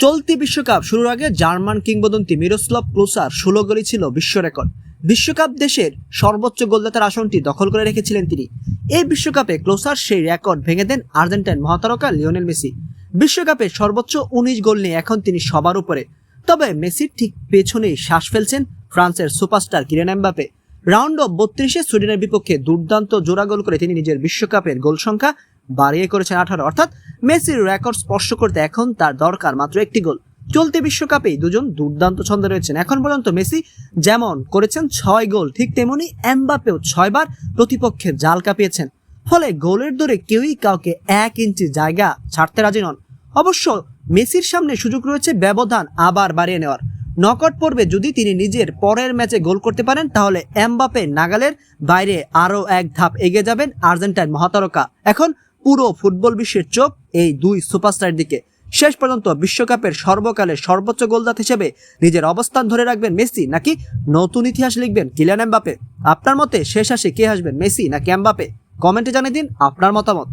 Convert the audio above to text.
চলতি বিশ্বকাপ শুরুর আগে জার্মান কিংবদন্তি মিরোস্লাভ ক্লোসার 16 গোলই ছিল বিশ্ব রেকর্ড। বিশ্বকাপ দেশের সর্বোচ্চ গোলদাতার আসনটি দখল করে রেখেছিলেন তিনি। এই বিশ্বকাপে ক্লোসার সেই রেকর্ড ভেঙে দেন আর্জেন্টাইন মহাতারকা লিওনেল মেসি। বিশ্বকাপে সর্বোচ্চ 19 গোল নিয়ে এখন তিনি সবার উপরে। তবে মেসির ঠিক পেছনেই শ্বাস ফেলছেন ফ্রান্সের superstar Kylian Mbappe. Round of 32-এ সুইডেনের বিপক্ষে দুর্দান্ত জোড়া গোল করে তিনি নিজের বিশ্বকাপের গোল সংখ্যা বাড়িয়ে করেছেন 18। অর্থাৎ মেসির রেকর্ড স্পর্শ করতে এখন তার দরকার মাত্র একটি গোল। চলতি বিশ্বকাপেই দুজন দুর্দান্ত ছন্দে রয়েছেন। এখন পর্যন্ত মেসি যেমন করেছেন 6 গোল, ঠিক তেমনি এমবাপ্পেও 6 বার প্রতিপক্ষের জাল কাঁপিয়েছেন। ফলে গোলের দৌড়ে কেউই কাউকে 1 ইঞ্চি জায়গা ছাড়তে রাজি নন। অবশ্য মেসির সামনে সুযোগ রয়েছে ব্যবধান আবার বাড়িয়ে নেওয়ার। নকআউট পর্বে যদি তিনি নিজের পরের ম্যাচে গোল করতে পারেন, তাহলে এমবাপ্পে নাগালের বাইরে আরও এক ধাপ এগিয়ে যাবেন আর্জেন্টাইন মহাতারকা। এখন পুরো ফুটবল বিশ্বের চোখ এই দুই সুপারস্টারের দিকে। শেষ পর্যন্ত বিশ্বকাপের সর্বকালের সর্বোচ্চ গোলদাতা হিসেবে নিজের অবস্থান ধরে রাখবেন মেসি, নাকি নতুন ইতিহাস লিখবেন কিলিয়ান এমবাপ্পে? আপনার মতে শেষ আসে কে আসবেন, মেসি নাকি এমবাপ্পে? কমেন্টে জানিয়ে দিন আপনার মতামত।